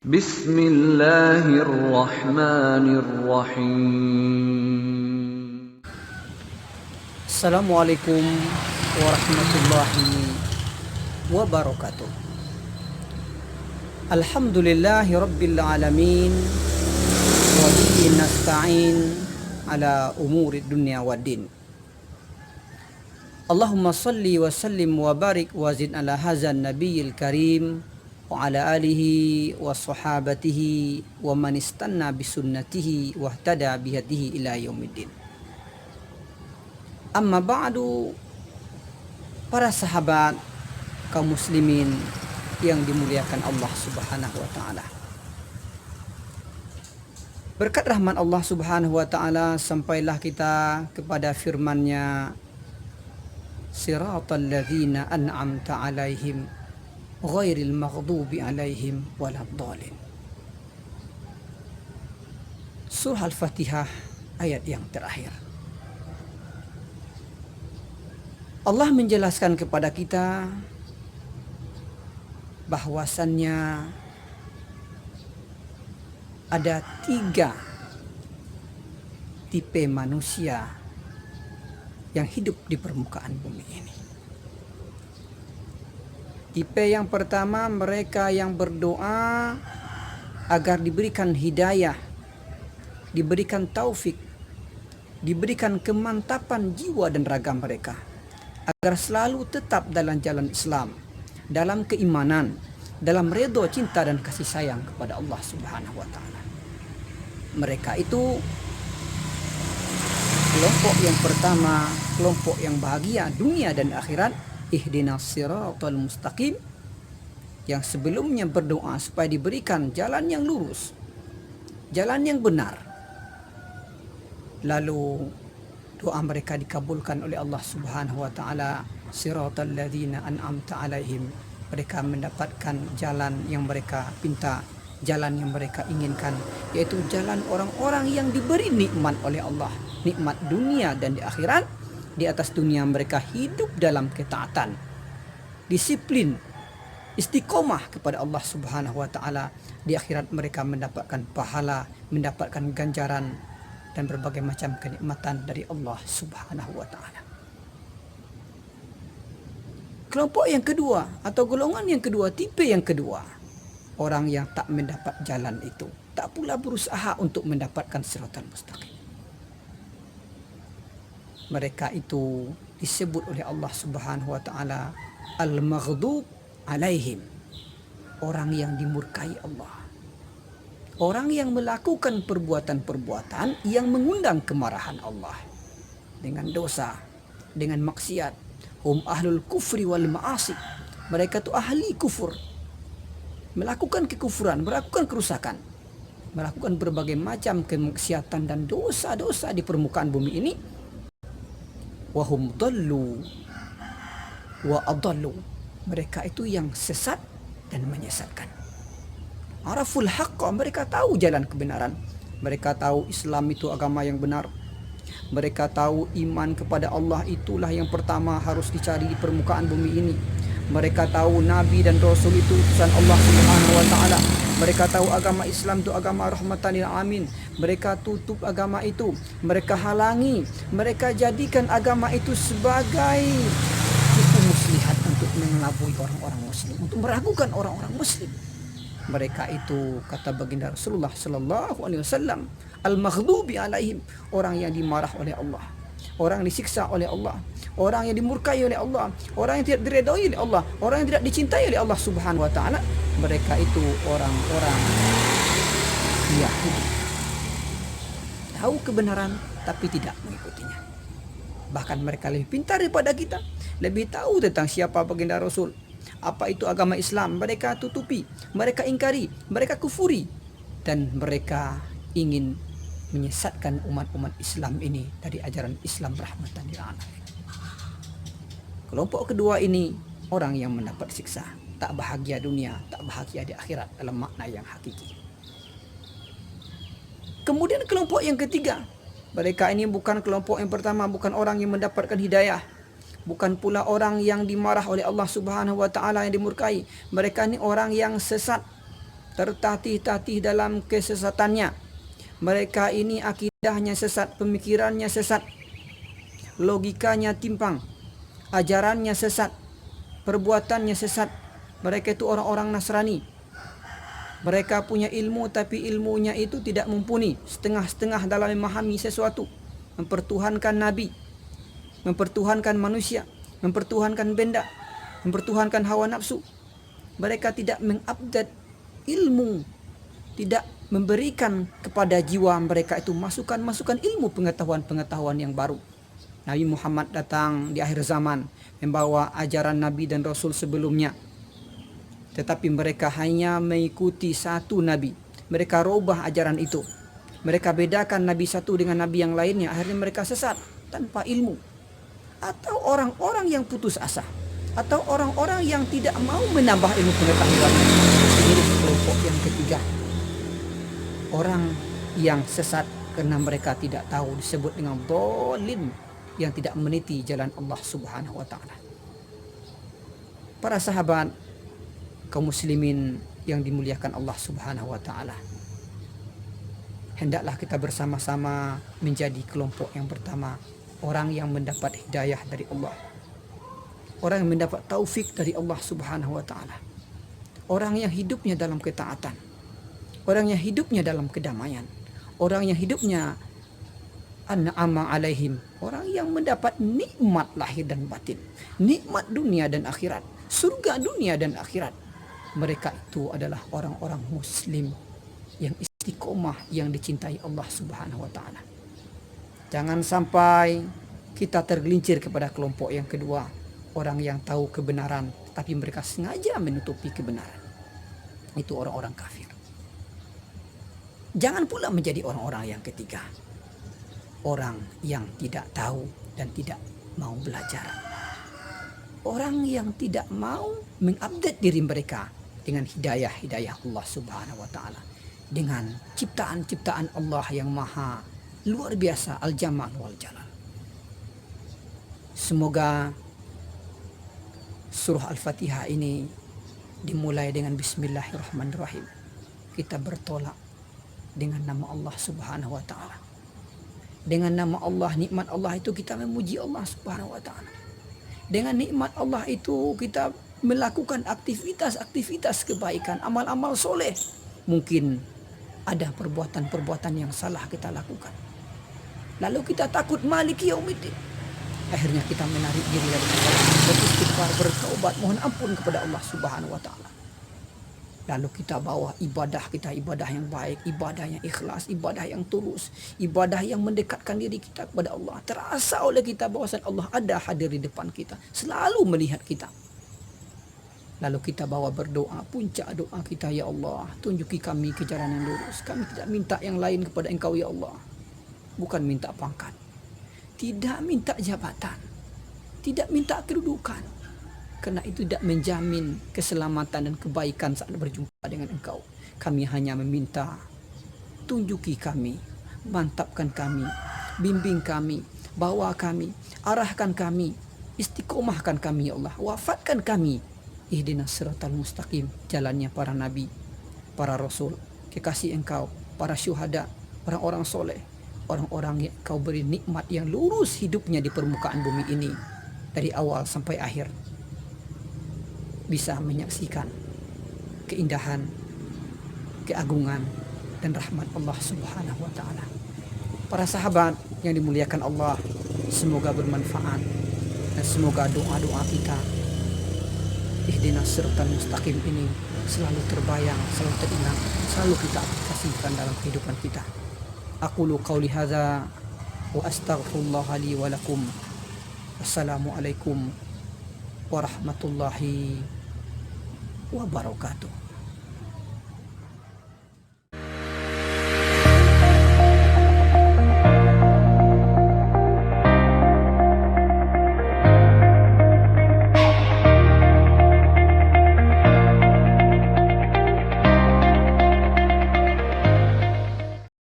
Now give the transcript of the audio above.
Bismillahirrahmanirrahim. Assalamualaikum warahmatullahi wabarakatuh. Alhamdulillahi rabbil alamin. Wa bihi nasta'in ala umuri dunya waddin. Allahumma salli wa sallim wa barik wa zid ala hazan nabiyil karim wa ala alihi wa sahabatihi wa man istanna bisunnatihi wa ihtada bihadihi ila yaumiddin. Amma ba'du, para sahabat kaum muslimin yang dimuliakan Allah Subhanahu wa taala. Berkat rahmat Allah Subhanahu wa taala sampailah kita kepada firman-Nya, Siratal ladzina an'amta 'alaihim ghairil maghdubi 'alaihim waladdallin. Surah Al-Fatihah ayat yang terakhir. Allah menjelaskan kepada kita bahwasannya ada 3 tipe manusia yang hidup di permukaan bumi ini. Tipe yang pertama, mereka yang berdoa agar diberikan hidayah, diberikan taufik, diberikan kemantapan jiwa dan raga mereka, agar selalu tetap dalam jalan Islam, dalam keimanan, dalam redha, cinta dan kasih sayang kepada Allah Subhanahu wa taala. Mereka itu kelompok yang pertama, kelompok yang bahagia dunia dan akhirat. Ihdinas siratal mustaqim, yang sebelumnya berdoa supaya diberikan jalan yang lurus, jalan yang benar. Lalu doa mereka dikabulkan oleh Allah Subhanahu wa taala. Siratal ladzina an'amta 'alaihim, mereka mendapatkan jalan yang mereka pinta, jalan yang mereka inginkan, yaitu jalan orang-orang yang diberi nikmat oleh Allah, nikmat dunia dan di akhirat. Di atas dunia mereka hidup dalam ketaatan, disiplin, istiqomah kepada Allah Subhanahu wa taala. Di akhirat mereka mendapatkan pahala, mendapatkan ganjaran dan berbagai macam kenikmatan dari Allah Subhanahu wa taala. Kelompok yang kedua atau golongan yang kedua, tipe yang kedua, orang yang tak mendapat jalan itu, tak pula berusaha untuk mendapatkan siratal mustaqim. Mereka itu disebut oleh Allah Subhanahu wa taala al-maghdub alaihim, orang yang dimurkai Allah. Orang yang melakukan perbuatan-perbuatan yang mengundang kemarahan Allah dengan dosa, dengan maksiat. Hum ahlul kufri wal ma'asi, mereka itu ahli kufur, melakukan kekufuran, melakukan kerusakan, melakukan berbagai macam kemaksiatan dan dosa-dosa di permukaan bumi ini. Wahum dallu wa adallu, mereka itu yang sesat dan menyesatkan. Araful haqqa, mereka tahu jalan kebenaran. Mereka tahu Islam itu agama yang benar. Mereka tahu iman kepada Allah itulah yang pertama harus dicari di permukaan bumi ini. Mereka tahu Nabi dan Rasul itu utusan Allah Subhanahu wa taala. Mereka tahu agama Islam itu agama rahmatan lil alamin. Mereka tutup agama itu, mereka halangi, mereka jadikan agama itu sebagai tipu muslihat untuk mengelabui orang-orang muslim, untuk meragukan orang-orang muslim. Mereka itu, kata baginda Rasulullah sallallahu alaihi wasallam, al-maghdubi alaihim, orang yang dimarah oleh Allah, orang yang disiksa oleh Allah, orang yang dimurkai oleh Allah, orang yang tidak diredai oleh Allah, orang yang tidak dicintai oleh Allah Subhanahu wa taala. Mereka itu orang-orang Yahudi, tahu kebenaran tapi tidak mengikutinya. Bahkan mereka lebih pintar daripada kita, lebih tahu tentang siapa baginda Rasul, apa itu agama Islam. Mereka tutupi, mereka ingkari, mereka kufuri, dan mereka ingin menyesatkan umat-umat Islam ini dari ajaran Islam rahmatan lil alamin. Kelompok kedua ini orang yang mendapat siksa, tak bahagia dunia, tak bahagia di akhirat dalam makna yang hakiki. Kemudian kelompok yang ketiga, mereka ini bukan kelompok yang pertama, bukan orang yang mendapatkan hidayah, bukan pula orang yang dimarah oleh Allah Subhanahu wa taala, yang dimurkai. Mereka ni orang yang sesat, tertatih-tatih dalam kesesatannya. Mereka ini akidahnya sesat, pemikirannya sesat, logikanya timpang, ajarannya sesat, perbuatannya sesat. Mereka itu orang-orang Nasrani. Mereka punya ilmu, tapi ilmunya itu tidak mumpuni, setengah-setengah dalam memahami sesuatu, mempertuhankan nabi, mempertuhankan manusia, mempertuhankan benda, mempertuhankan hawa nafsu. Mereka tidak mengupdate ilmu, tidak memberikan kepada jiwa mereka itu masukan-masukan ilmu, pengetahuan-pengetahuan yang baru. Nabi Muhammad datang di akhir zaman membawa ajaran Nabi dan Rasul sebelumnya, tetapi mereka hanya mengikuti satu Nabi. Mereka robah ajaran itu. Mereka bedakan Nabi satu dengan Nabi yang lainnya. Akhirnya mereka sesat tanpa ilmu. Atau orang-orang yang putus asa, atau orang-orang yang tidak mau menambah ilmu pengetahuan. Ini kelompok yang ketiga, orang yang sesat karena mereka tidak tahu, disebut dengan dhalim, yang tidak meniti jalan Allah Subhanahu wa taala. Para sahabat, kaum muslimin yang dimuliakan Allah Subhanahu wa taala, hendaklah kita bersama-sama menjadi kelompok yang pertama, orang yang mendapat hidayah dari Allah, orang yang mendapat taufik dari Allah Subhanahu wa taala, orang yang hidupnya dalam ketaatan, orang yang hidupnya dalam kedamaian, orang yang hidupnya an'ama alaihim, orang yang mendapat nikmat lahir dan batin, nikmat dunia dan akhirat, surga dunia dan akhirat. Mereka itu adalah orang-orang muslim yang istiqomah, yang dicintai Allah Subhanahu wa taala. Jangan sampai kita tergelincir kepada kelompok yang kedua, orang yang tahu kebenaran tapi mereka sengaja menutupi kebenaran. Itu orang-orang kafir. Jangan pula menjadi orang-orang yang ketiga, orang yang tidak tahu dan tidak mau belajar, orang yang tidak mau mengupdate diri mereka dengan hidayah Allah Subhanahu wa taala, dengan ciptaan-ciptaan Allah yang maha luar biasa, al-jamal wal jalal. Semoga surah Al-Fatihah ini dimulai dengan bismillahirrahmanirrahim. Kita bertolak dengan nama Allah Subhanahu wa taala. Dengan nama Allah, nikmat Allah itu kita memuji Allah Subhanahu wa taala. Dengan nikmat Allah itu kita melakukan aktivitas-aktivitas kebaikan, amal-amal soleh. Mungkin ada perbuatan-perbuatan yang salah kita lakukan, lalu kita takut maliki yaumiddin. Akhirnya kita menarik diri dari kesalahan, beristighfar, bertaubat, mohon ampun kepada Allah Subhanahu wa taala. Lalu kita bawa ibadah kita, ibadah yang baik, ibadah yang ikhlas, ibadah yang tulus, ibadah yang mendekatkan diri kita kepada Allah. Terasa oleh kita bahwasan Allah ada hadir di depan kita, selalu melihat kita. Lalu kita bawa berdoa, puncak doa kita, ya Allah, tunjuki kami ke jalan yang lurus. Kami tidak minta yang lain kepada Engkau, ya Allah. Bukan minta pangkat, tidak minta jabatan, tidak minta kedudukan, karena itu tidak menjamin keselamatan dan kebaikan saat berjumpa dengan Engkau. Kami hanya meminta, tunjuki kami, mantapkan kami, bimbing kami, bawa kami, arahkan kami, istiqomahkan kami, ya Allah, wafatkan kami. Ihdinas siratal mustaqim, jalannya para nabi, para rasul, kekasih Engkau, para syuhada, orang-orang soleh, orang-orang yang Kau beri nikmat yang lurus hidupnya di permukaan bumi ini, dari awal sampai akhir, bisa menyaksikan keindahan, keagungan, dan rahmat Allah Subhanahu wa taala. Para sahabat yang dimuliakan Allah, semoga bermanfaat dan semoga doa-doa kita ihdinas siratal mustaqim ini selalu terbayang, selalu teringat, selalu kita aplikasikan dalam kehidupan kita. Aqulu qauli hadza wa astaghfirullah li wa lakum. Wassalamualaikum warahmatullahi wabarakatuh.